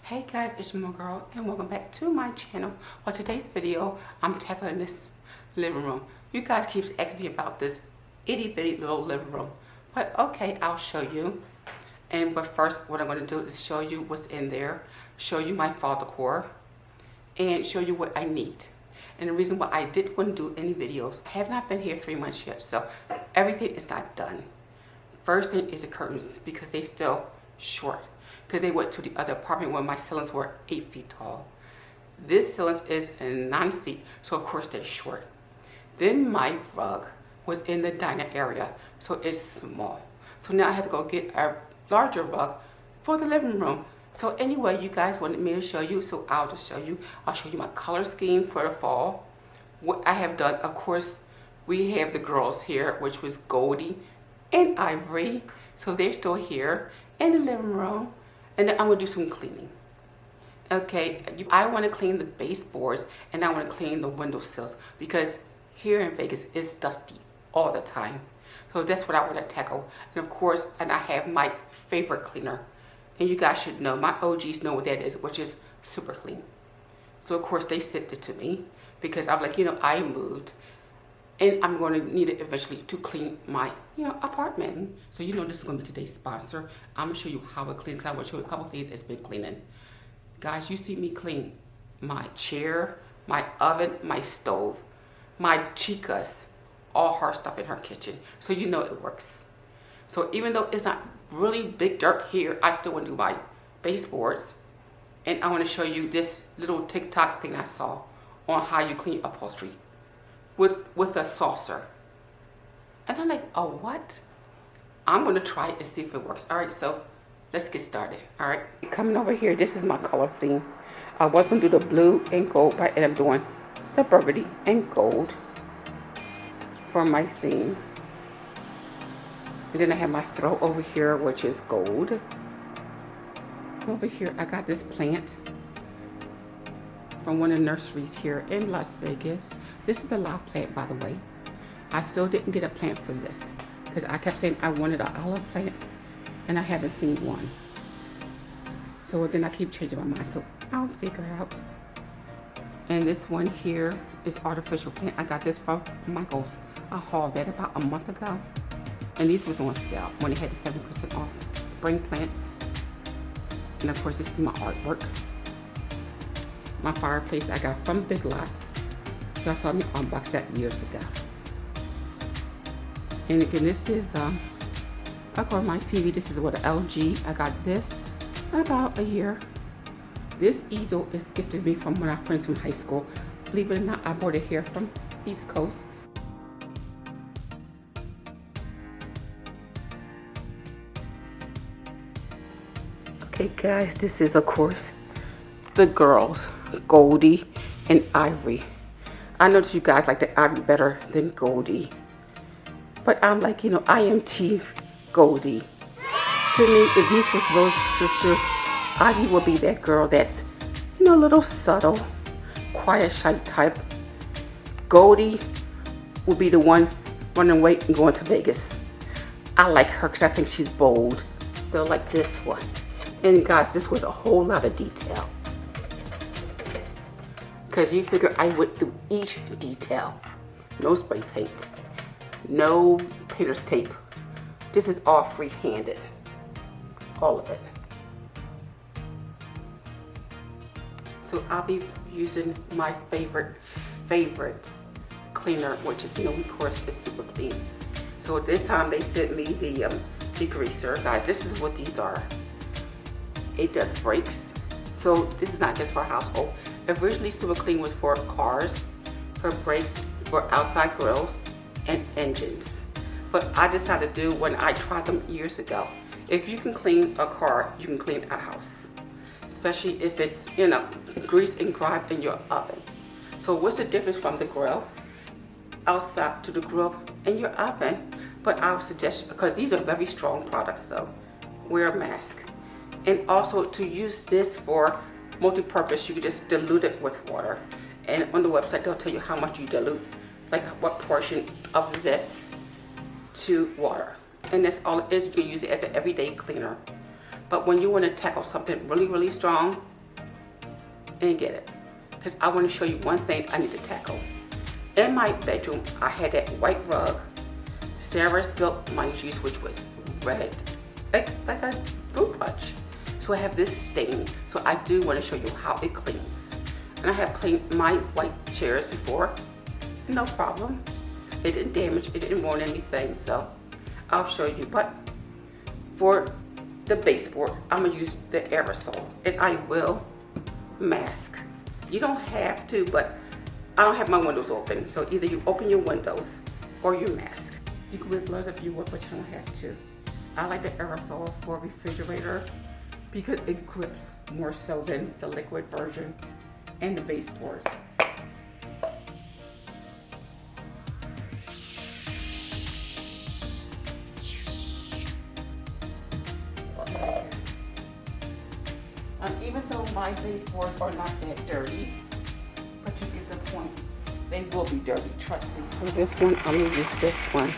Hey guys, it's Mooregirl and welcome back to my channel. On today's video, I'm tackling this living room. You guys keep asking me about this itty bitty little living room. But okay, I'll show you. But first, what I'm going to do is show you what's in there, show you my fall decor, and show you what I need. And the reason why I didn't want to do any videos, I have not been here 3 months yet, so everything is not done. First thing is the curtains, because they're still short. Because they went to the other apartment where my ceilings were 8 feet tall. This ceiling is 9 feet, so of course they're short. Then my rug was in the dining area, so it's small. So now I have to go get a larger rug for the living room. So anyway, you guys wanted me to show you, so I'll just show you. I'll show you my color scheme for the fall. What I have done, of course, we have the girls here, which was Goldie and Ivory. So they're still here in the living room. And then I'm gonna do some cleaning. Okay, I wanna clean the baseboards and I wanna clean the windowsills because here in Vegas, it's dusty all the time. So that's what I wanna tackle. And of course, and I have my favorite cleaner. And you guys should know, my OGs know what that is, which is Super Clean. So of course they sent it to me because I'm like, I moved and I'm going to need it eventually to clean my, apartment. So this is going to be today's sponsor. I'm going to show you how it cleans. I'm going to show you a couple things it's been cleaning. Guys, you see me clean my chair, my oven, my stove, my chicas, all her stuff in her kitchen. So it works. So even though it's not really big dirt here, I still want to do my baseboards. And I want to show you this little TikTok thing I saw on how you clean upholstery with a saucer. And I'm like, oh, what? I'm going to try it and see if it works. All right, so let's get started. All right. Coming over here, this is my color theme. I was going to do the blue and gold, but I ended up doing the burgundy and gold for my theme. And then I have my throw over here, which is gold. Over here, I got this plant from one of the nurseries here in Las Vegas. This is a live plant, by the way. I still didn't get a plant for this because I kept saying I wanted an olive plant and I haven't seen one. So then I keep changing my mind, so I'll figure it out. And this one here is artificial plant. I got this from Michael's. I hauled that about a month ago. And these was on sale when they had the 7% off spring plants. And of course, this is my artwork. My fireplace I got from Big Lots. Y'all saw me unbox that years ago. And again, this is for my TV. This is what an LG. I got this about a year. This easel is gifted me from one of my friends from high school. Believe it or not, I bought it here from East Coast. Okay guys, this is of course the girls, Goldie and Ivory. I know that you guys like the Ivory better than Goldie, but I'm like, I am Team Goldie. To me, if these was real sisters, Ivy will be that girl that's, a little subtle, quiet, shy type. Goldie will be the one running away and going to Vegas. I like her because I think she's bold. They're like this one. And guys, this was a whole lot of detail. Because you figure I went through each detail. No spray paint. No painter's tape. This is all free-handed. All of it. So I'll be using my favorite cleaner, which is, of course, the Super Clean. So this time they sent me the degreaser. Guys, this is what these are. It does brakes. So this is not just for household. Originally, Super Clean was for cars, for brakes, for outside grills, and engines. But I decided to do when I tried them years ago. If you can clean a car, you can clean a house. Especially if it's, grease and grime in your oven. So what's the difference from the grill outside to the grill in your oven? But I would suggest, because these are very strong products, so wear a mask. And also to use this for multi-purpose, you can just dilute it with water. And on the website, they'll tell you how much you dilute, like what portion of this to water. And that's all it is. You can use it as an everyday cleaner. But when you want to tackle something really, really strong, and get it. Because I want to show you one thing I need to tackle. In my bedroom, I had that white rug. Sarah spilled my juice, which was red, like a fruit punch. So I have this stain. So I do want to show you how it cleans. And I have cleaned my white chairs before. No problem. It didn't damage, it didn't ruin anything. So I'll show you. But for the baseboard, I'm gonna use the aerosol, and I will mask. You don't have to, but I don't have my windows open, so either you open your windows or you mask. You can wear gloves if you want, but you don't have to. I like the aerosol for a refrigerator because it grips more so than the liquid version and the baseboard. Even though my baseboards are not that dirty, but you get the point. They will be dirty, trust me. For this one, I'm gonna use this one.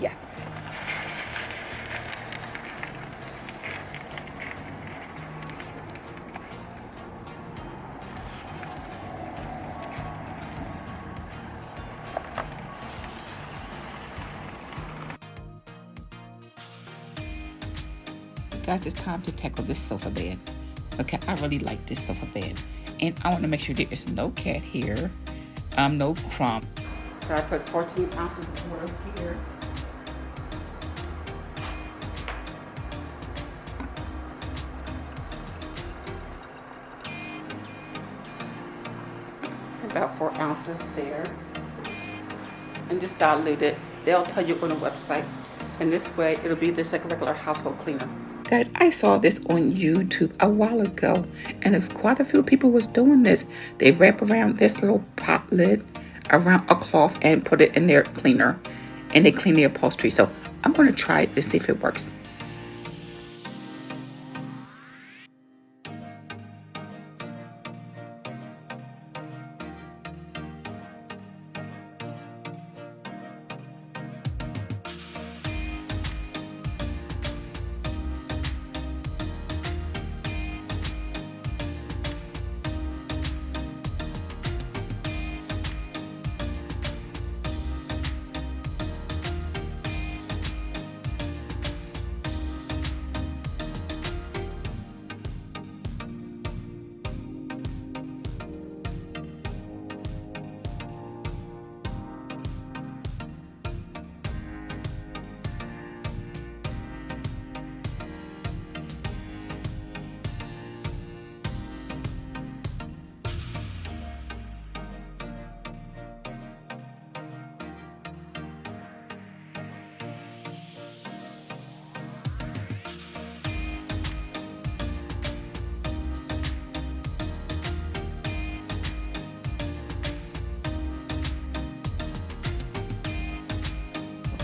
Yes. Guys, it's time to tackle this sofa bed. Okay, I really like this sofa bed. And I want to make sure there is no cat here, no crumb. So I put 14 ounces of water here. About 4 ounces there. And just dilute it. They'll tell you on the website. And this way, it'll be just like a regular household cleaner. Guys, I saw this on YouTube a while ago, and if quite a few people was doing this, they wrap around this little pot lid around a cloth and put it in their cleaner, and they clean the upholstery. So I'm going to try it to see if it works.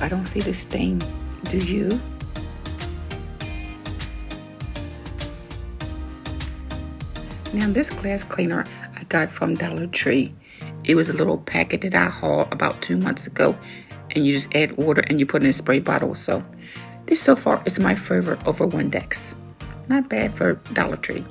I don't see the stain. Do you? Now this glass cleaner I got from Dollar Tree. It was a little packet that I hauled about 2 months ago. And you just add water and you put it in a spray bottle. So this so far is my favorite over Windex. Not bad for Dollar Tree.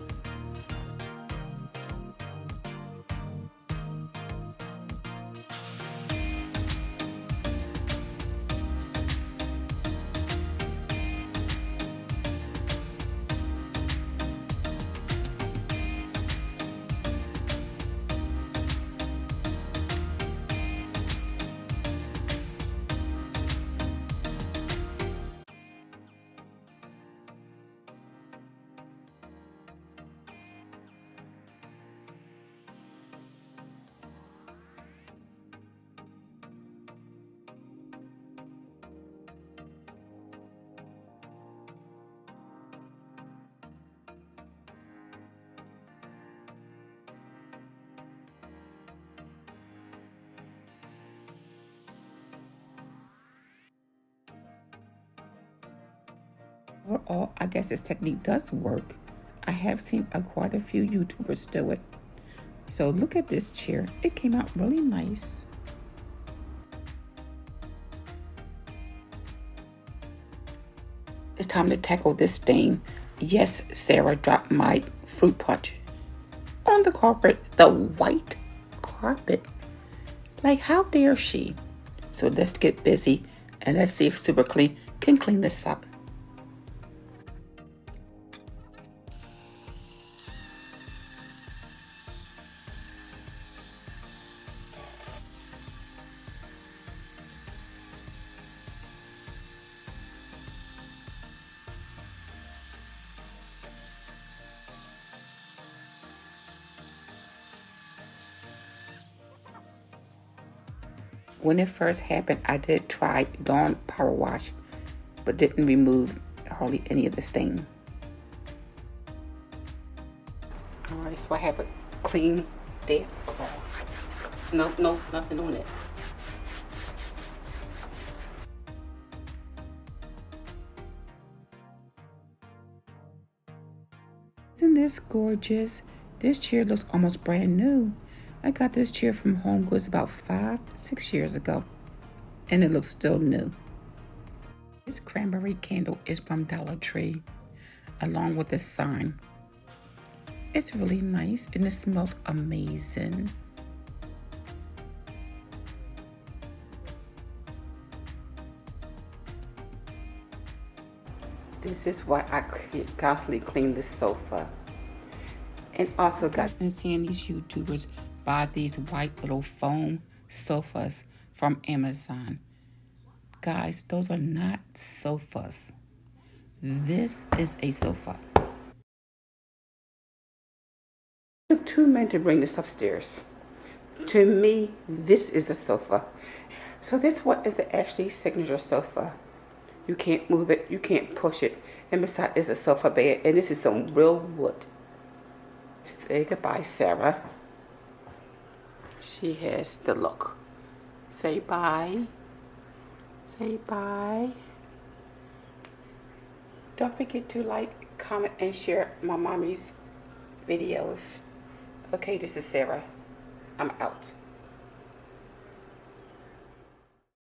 Overall, I guess this technique does work. I have seen quite a few YouTubers do it. So look at this chair. It came out really nice. It's time to tackle this stain. Yes, Sarah dropped my fruit punch on the carpet, the white carpet. Like, how dare she? So let's get busy and let's see if Super Clean can clean this up. When it first happened, I did try Dawn Power Wash, but didn't remove hardly any of the stain. Alright, so I have a clean dead cloth. No, nothing on it. Isn't this gorgeous? This chair looks almost brand new. I got this chair from Home Goods about 5-6 years ago, and it looks still new. This cranberry candle is from Dollar Tree, along with this sign. It's really nice, and it smells amazing. This is why I constantly clean this sofa. And also, guys, I've been seeing these YouTubers buy these white little foam sofas from Amazon. Guys, those are not sofas. This is a sofa. It took 2 men to bring this upstairs. To me, this is a sofa. So this one is actually signature sofa. You can't move it, you can't push it. And besides, it's a sofa bed, and this is some real wood. Say goodbye, Sarah. She has the look. Say bye. Say bye. Don't forget to like, comment, and share my mommy's videos. Okay, this is Sarah. I'm out.